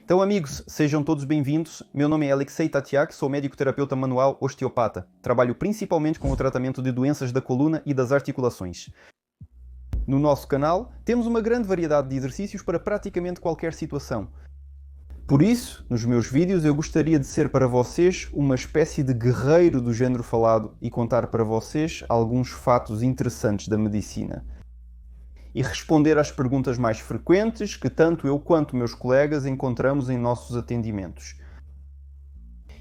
Então, amigos, sejam todos bem-vindos. Meu nome é Alexei Tatiak, sou médico-terapeuta manual osteopata. Trabalho principalmente com o tratamento de doenças da coluna e das articulações. No nosso canal, temos uma grande variedade de exercícios para praticamente qualquer situação. Por isso, nos meus vídeos, eu gostaria de ser para vocês uma espécie de guerreiro do género falado e contar para vocês alguns fatos interessantes da medicina. E responder às perguntas mais frequentes que tanto eu quanto meus colegas encontramos em nossos atendimentos.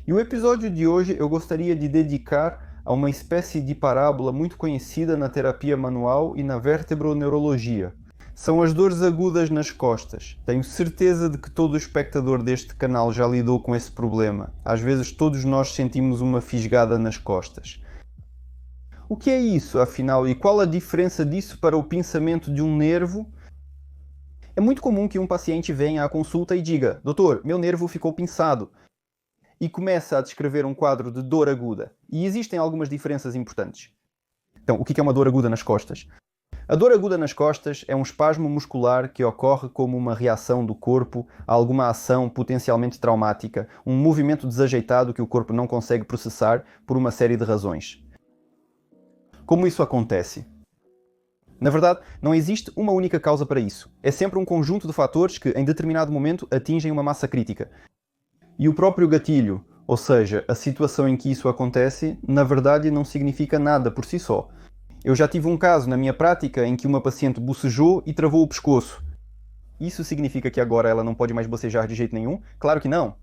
E o episódio de hoje eu gostaria de dedicar a uma espécie de parábola muito conhecida na terapia manual e na vertebroneurologia. São as dores agudas nas costas. Tenho certeza de que todo o espectador deste canal já lidou com esse problema. Às vezes todos nós sentimos uma fisgada nas costas. O que é isso, afinal, e qual a diferença disso para o pinçamento de um nervo? É muito comum que um paciente venha à consulta e diga: "Doutor, meu nervo ficou pinçado", e começa a descrever um quadro de dor aguda. E existem algumas diferenças importantes. Então, o que é uma dor aguda nas costas? A dor aguda nas costas é um espasmo muscular que ocorre como uma reação do corpo a alguma ação potencialmente traumática, um movimento desajeitado que o corpo não consegue processar por uma série de razões. Como isso acontece? Na verdade, não existe uma única causa para isso. É sempre um conjunto de fatores que, em determinado momento, atingem uma massa crítica. E o próprio gatilho, ou seja, a situação em que isso acontece, na verdade não significa nada por si só. Eu já tive um caso na minha prática em que uma paciente bocejou e travou o pescoço. Isso significa que agora ela não pode mais bocejar de jeito nenhum? Claro que não.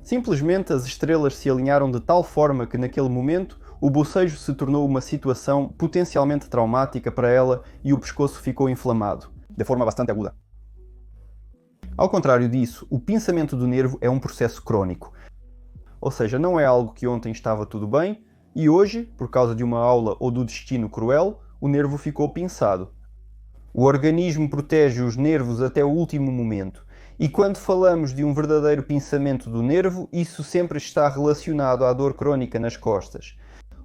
Simplesmente as estrelas se alinharam de tal forma que naquele momento o bocejo se tornou uma situação potencialmente traumática para ela e o pescoço ficou inflamado, de forma bastante aguda. Ao contrário disso, o pinçamento do nervo é um processo crônico. Ou seja, não é algo que ontem estava tudo bem e hoje, por causa de uma aula ou do destino cruel, o nervo ficou pinçado. O organismo protege os nervos até o último momento. E quando falamos de um verdadeiro pinçamento do nervo, isso sempre está relacionado à dor crónica nas costas.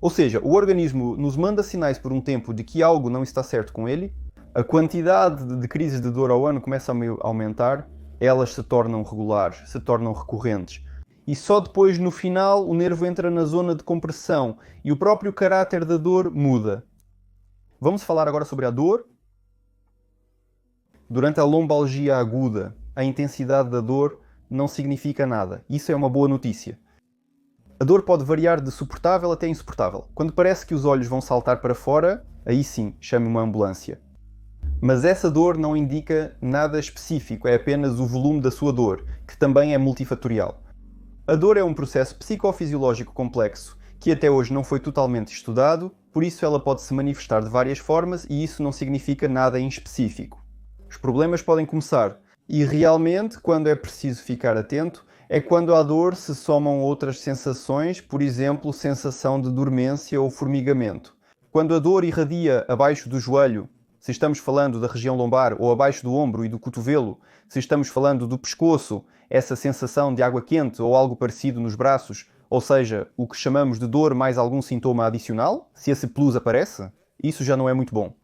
Ou seja, o organismo nos manda sinais por um tempo de que algo não está certo com ele, a quantidade de crises de dor ao ano começa a aumentar, elas se tornam regulares, se tornam recorrentes. E só depois, no final, o nervo entra na zona de compressão e o próprio caráter da dor muda. Vamos falar agora sobre a dor. Durante a lombalgia aguda, a intensidade da dor não significa nada. Isso é uma boa notícia. A dor pode variar de suportável até insuportável. Quando parece que os olhos vão saltar para fora, aí sim, chame uma ambulância. Mas essa dor não indica nada específico, é apenas o volume da sua dor, que também é multifatorial. A dor é um processo psicofisiológico complexo, que até hoje não foi totalmente estudado, por isso ela pode se manifestar de várias formas e isso não significa nada em específico. Os problemas podem começar, e realmente, quando é preciso ficar atento, é quando à dor se somam outras sensações, por exemplo, sensação de dormência ou formigamento. Quando a dor irradia abaixo do joelho, se estamos falando da região lombar, ou abaixo do ombro e do cotovelo, se estamos falando do pescoço, essa sensação de água quente ou algo parecido nos braços, ou seja, o que chamamos de dor mais algum sintoma adicional, se esse plus aparece, isso já não é muito bom.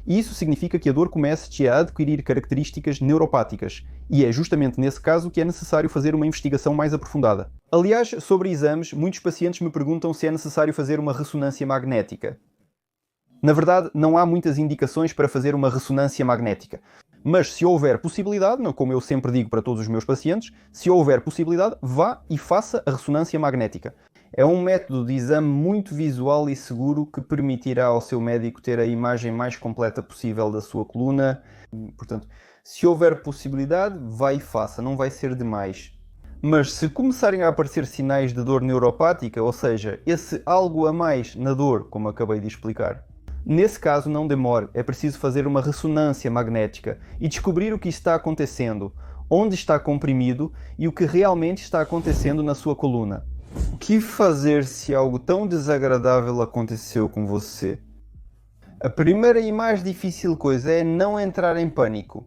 Isso significa que a dor comece a adquirir características neuropáticas, e é justamente nesse caso que é necessário fazer uma investigação mais aprofundada. Aliás, sobre exames, muitos pacientes me perguntam se é necessário fazer uma ressonância magnética. Na verdade, não há muitas indicações para fazer uma ressonância magnética. Mas se houver possibilidade, como eu sempre digo para todos os meus pacientes, se houver possibilidade, vá e faça a ressonância magnética. É um método de exame muito visual e seguro que permitirá ao seu médico ter a imagem mais completa possível da sua coluna. Portanto, se houver possibilidade, vá e faça, não vai ser demais. Mas se começarem a aparecer sinais de dor neuropática, ou seja, esse algo a mais na dor, como acabei de explicar, nesse caso não demore, é preciso fazer uma ressonância magnética e descobrir o que está acontecendo, onde está comprimido e o que realmente está acontecendo na sua coluna. O que fazer se algo tão desagradável aconteceu com você? A primeira e mais difícil coisa é não entrar em pânico.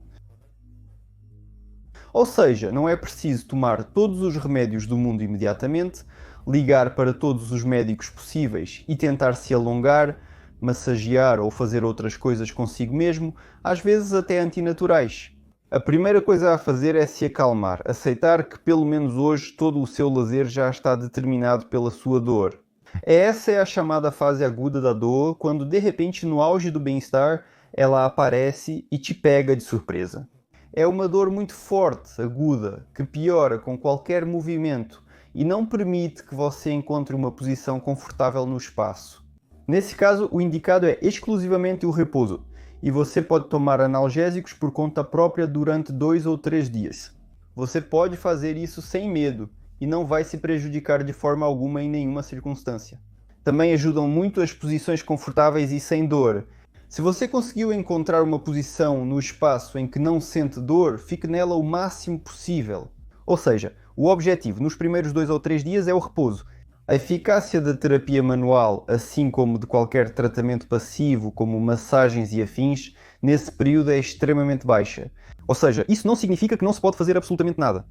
Ou seja, não é preciso tomar todos os remédios do mundo imediatamente, ligar para todos os médicos possíveis e tentar se alongar, massagear ou fazer outras coisas consigo mesmo, às vezes até antinaturais. A primeira coisa a fazer é se acalmar, aceitar que pelo menos hoje todo o seu lazer já está determinado pela sua dor. Essa é a chamada fase aguda da dor, quando de repente no auge do bem-estar ela aparece e te pega de surpresa. É uma dor muito forte, aguda, que piora com qualquer movimento e não permite que você encontre uma posição confortável no espaço. Nesse caso, o indicado é exclusivamente o repouso, e você pode tomar analgésicos por conta própria durante 2 ou 3 dias. Você pode fazer isso sem medo e não vai se prejudicar de forma alguma em nenhuma circunstância. Também ajudam muito as posições confortáveis e sem dor. Se você conseguiu encontrar uma posição no espaço em que não sente dor, fique nela o máximo possível. Ou seja, o objetivo nos primeiros 2 ou 3 dias é o repouso. A eficácia da terapia manual, assim como de qualquer tratamento passivo, como massagens e afins, nesse período é extremamente baixa. Ou seja, isso não significa que não se pode fazer absolutamente nada.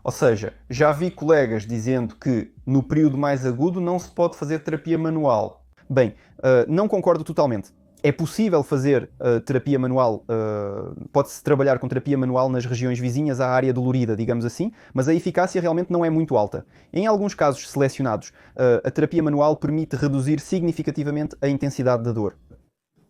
Ou seja, já vi colegas dizendo que no período mais agudo não se pode fazer terapia manual. Bem, não concordo totalmente. É possível fazer terapia manual, pode-se trabalhar com terapia manual nas regiões vizinhas à área dolorida, digamos assim, mas a eficácia realmente não é muito alta. Em alguns casos selecionados, a terapia manual permite reduzir significativamente a intensidade da dor.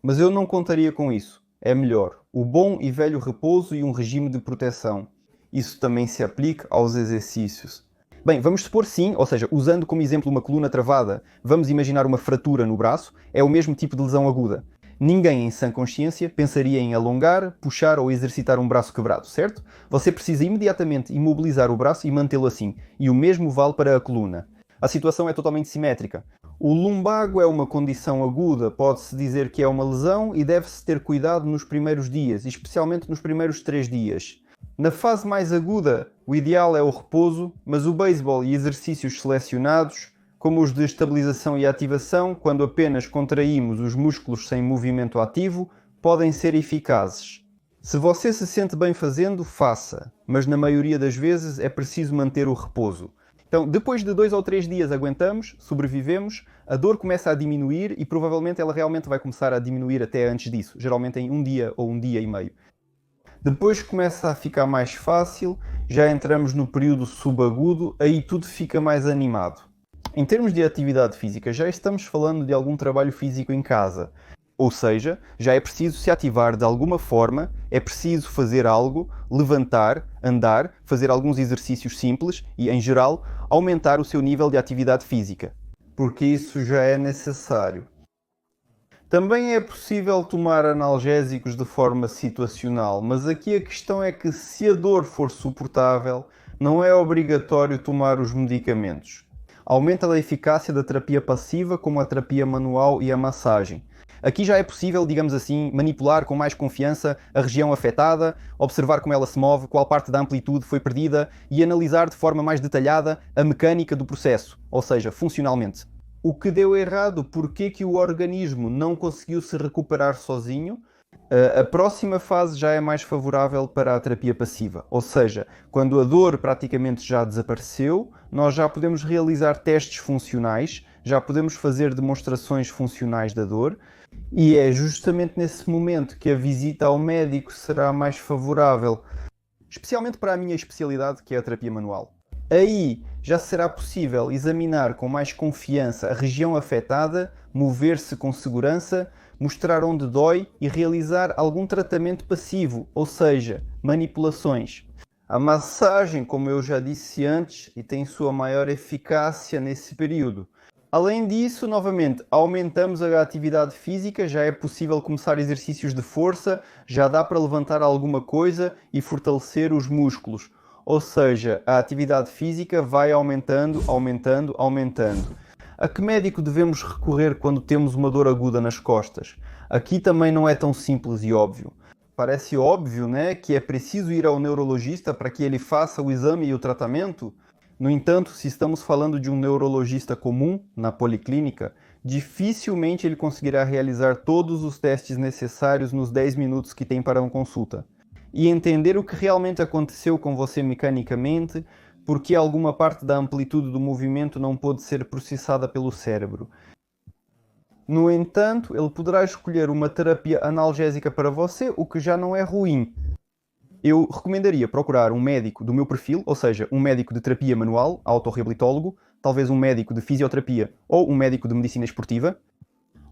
Mas eu não contaria com isso. É melhor o bom e velho repouso e um regime de proteção. Isso também se aplica aos exercícios. Bem, vamos supor sim, ou seja, usando como exemplo uma coluna travada, vamos imaginar uma fratura no braço, é o mesmo tipo de lesão aguda. Ninguém em sã consciência pensaria em alongar, puxar ou exercitar um braço quebrado, certo? Você precisa imediatamente imobilizar o braço e mantê-lo assim, e o mesmo vale para a coluna. A situação é totalmente simétrica. O lumbago é uma condição aguda, pode-se dizer que é uma lesão e deve-se ter cuidado nos primeiros dias, especialmente nos primeiros 3 dias. Na fase mais aguda, o ideal é o repouso, mas o beisebol e exercícios selecionados, como os de estabilização e ativação, quando apenas contraímos os músculos sem movimento ativo, podem ser eficazes. Se você se sente bem fazendo, faça, mas na maioria das vezes é preciso manter o repouso. Então, depois de 2 ou 3 dias aguentamos, sobrevivemos, a dor começa a diminuir e provavelmente ela realmente vai começar a diminuir até antes disso, geralmente em 1 dia ou 1 dia e meio. Depois começa a ficar mais fácil, já entramos no período subagudo, aí tudo fica mais animado. Em termos de atividade física, já estamos falando de algum trabalho físico em casa. Ou seja, já é preciso se ativar de alguma forma, é preciso fazer algo, levantar, andar, fazer alguns exercícios simples e, em geral, aumentar o seu nível de atividade física. Porque isso já é necessário. Também é possível tomar analgésicos de forma situacional, mas aqui a questão é que se a dor for suportável, não é obrigatório tomar os medicamentos. Aumenta a eficácia da terapia passiva, como a terapia manual e a massagem. Aqui já é possível, digamos assim, manipular com mais confiança a região afetada, observar como ela se move, qual parte da amplitude foi perdida e analisar de forma mais detalhada a mecânica do processo, ou seja, funcionalmente. O que deu errado, porque que o organismo não conseguiu se recuperar sozinho. A próxima fase já é mais favorável para a terapia passiva, ou seja, quando a dor praticamente já desapareceu, nós já podemos realizar testes funcionais, já podemos fazer demonstrações funcionais da dor, e é justamente nesse momento que a visita ao médico será mais favorável, especialmente para a minha especialidade, que é a terapia manual. Aí já será possível examinar com mais confiança a região afetada, mover-se com segurança, mostrar onde dói e realizar algum tratamento passivo, ou seja, manipulações. A massagem, como eu já disse antes, e tem sua maior eficácia nesse período. Além disso, novamente, aumentamos a atividade física, já é possível começar exercícios de força, já dá para levantar alguma coisa e fortalecer os músculos. Ou seja, a atividade física vai aumentando, aumentando, aumentando. A que médico devemos recorrer quando temos uma dor aguda nas costas? Aqui também não é tão simples e óbvio. Parece óbvio, né, que é preciso ir ao neurologista para que ele faça o exame e o tratamento? No entanto, se estamos falando de um neurologista comum, na policlínica, dificilmente ele conseguirá realizar todos os testes necessários nos 10 minutos que tem para uma consulta. E entender o que realmente aconteceu com você mecanicamente, porque alguma parte da amplitude do movimento não pôde ser processada pelo cérebro. No entanto, ele poderá escolher uma terapia analgésica para você, o que já não é ruim. eu recomendaria procurar um médico do meu perfil, ou seja, um médico de terapia manual, autorreabilitólogo, talvez um médico de fisioterapia ou um médico de medicina esportiva,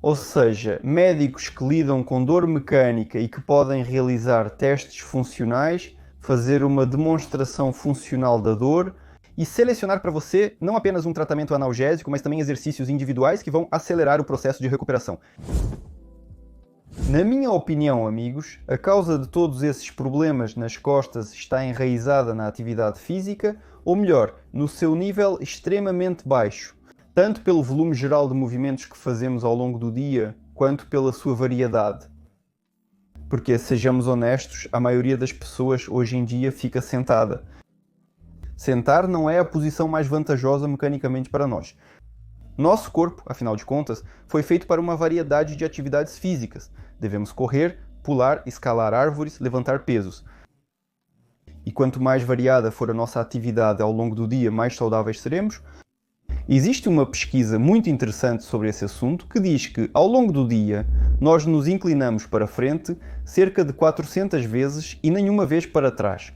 ou seja, médicos que lidam com dor mecânica e que podem realizar testes funcionais, fazer uma demonstração funcional da dor e selecionar para você não apenas um tratamento analgésico, mas também exercícios individuais que vão acelerar o processo de recuperação. Na minha opinião, amigos, a causa de todos esses problemas nas costas está enraizada na atividade física, ou melhor, no seu nível extremamente baixo, tanto pelo volume geral de movimentos que fazemos ao longo do dia, quanto pela sua variedade. Porque, sejamos honestos, a maioria das pessoas hoje em dia fica sentada. Sentar não é a posição mais vantajosa mecanicamente para nós. Nosso corpo, afinal de contas, foi feito para uma variedade de atividades físicas. Devemos correr, pular, escalar árvores, levantar pesos. E quanto mais variada for a nossa atividade ao longo do dia, mais saudáveis seremos. Existe uma pesquisa muito interessante sobre esse assunto que diz que, ao longo do dia, nós nos inclinamos para frente cerca de 400 vezes e nenhuma vez para trás.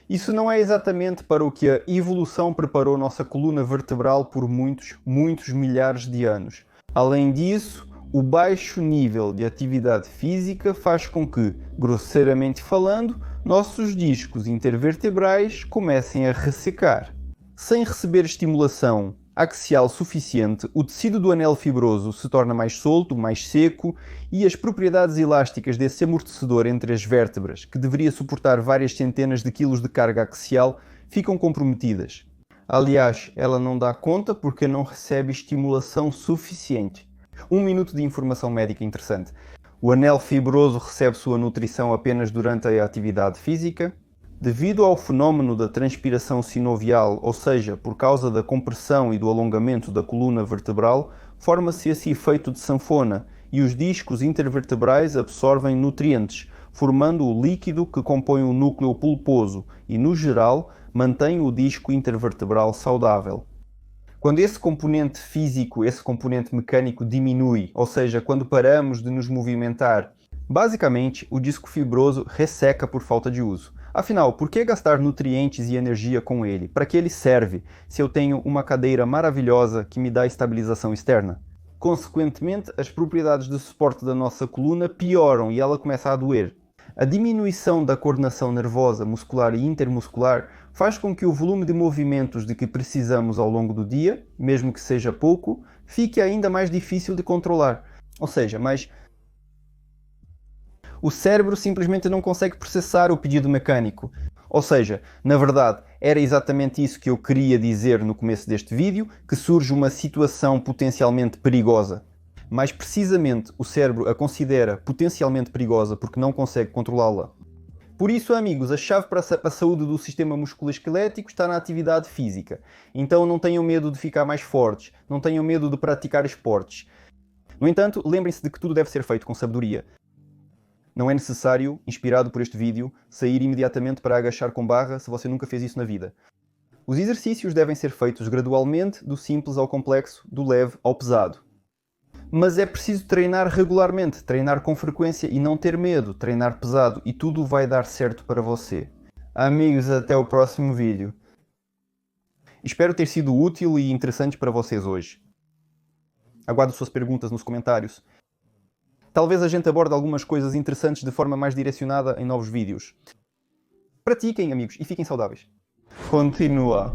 Isso não é exatamente para o que a evolução preparou nossa coluna vertebral por muitos milhares de anos. Além disso, o baixo nível de atividade física faz com que, grosseiramente falando, nossos discos intervertebrais comecem a ressecar. Sem receber estimulação axial suficiente, o tecido do anel fibroso se torna mais solto, mais seco e as propriedades elásticas desse amortecedor entre as vértebras, que deveria suportar várias centenas de quilos de carga axial, ficam comprometidas. Aliás, ela não dá conta porque não recebe estimulação suficiente. 1 minuto de informação médica interessante. O anel fibroso recebe sua nutrição apenas durante a atividade física. Devido ao fenómeno da transpiração sinovial, ou seja, por causa da compressão e do alongamento da coluna vertebral, forma-se esse efeito de sanfona e os discos intervertebrais absorvem nutrientes, formando o líquido que compõe o núcleo pulposo e, no geral, mantém o disco intervertebral saudável. Quando esse componente físico, esse componente mecânico diminui, ou seja, quando paramos de nos movimentar, basicamente o disco fibroso resseca por falta de uso. Afinal, por que gastar nutrientes e energia com ele? Para que ele serve, se eu tenho uma cadeira maravilhosa que me dá estabilização externa? Consequentemente, as propriedades de suporte da nossa coluna pioram e ela começa a doer. A diminuição da coordenação nervosa, muscular e intermuscular faz com que o volume de movimentos de que precisamos ao longo do dia, mesmo que seja pouco, fique ainda mais difícil de controlar. Ou seja, o cérebro simplesmente não consegue processar o pedido mecânico. Ou seja, na verdade, era exatamente isso que eu queria dizer no começo deste vídeo, que surge uma situação potencialmente perigosa. Mais precisamente, o cérebro a considera potencialmente perigosa porque não consegue controlá-la. Por isso, amigos, a chave para a saúde do sistema musculoesquelético está na atividade física. Então não tenham medo de ficar mais fortes, não tenham medo de praticar esportes. No entanto, lembrem-se de que tudo deve ser feito com sabedoria. Não é necessário, inspirado por este vídeo, sair imediatamente para agachar com barra se você nunca fez isso na vida. Os exercícios devem ser feitos gradualmente, do simples ao complexo, do leve ao pesado. Mas é preciso treinar regularmente, treinar com frequência e não ter medo, treinar pesado e tudo vai dar certo para você. Amigos, até o próximo vídeo. Espero ter sido útil e interessante para vocês hoje. Aguardo suas perguntas nos comentários. Talvez a gente aborde algumas coisas interessantes de forma mais direcionada em novos vídeos. Pratiquem, amigos, e fiquem saudáveis. Continua.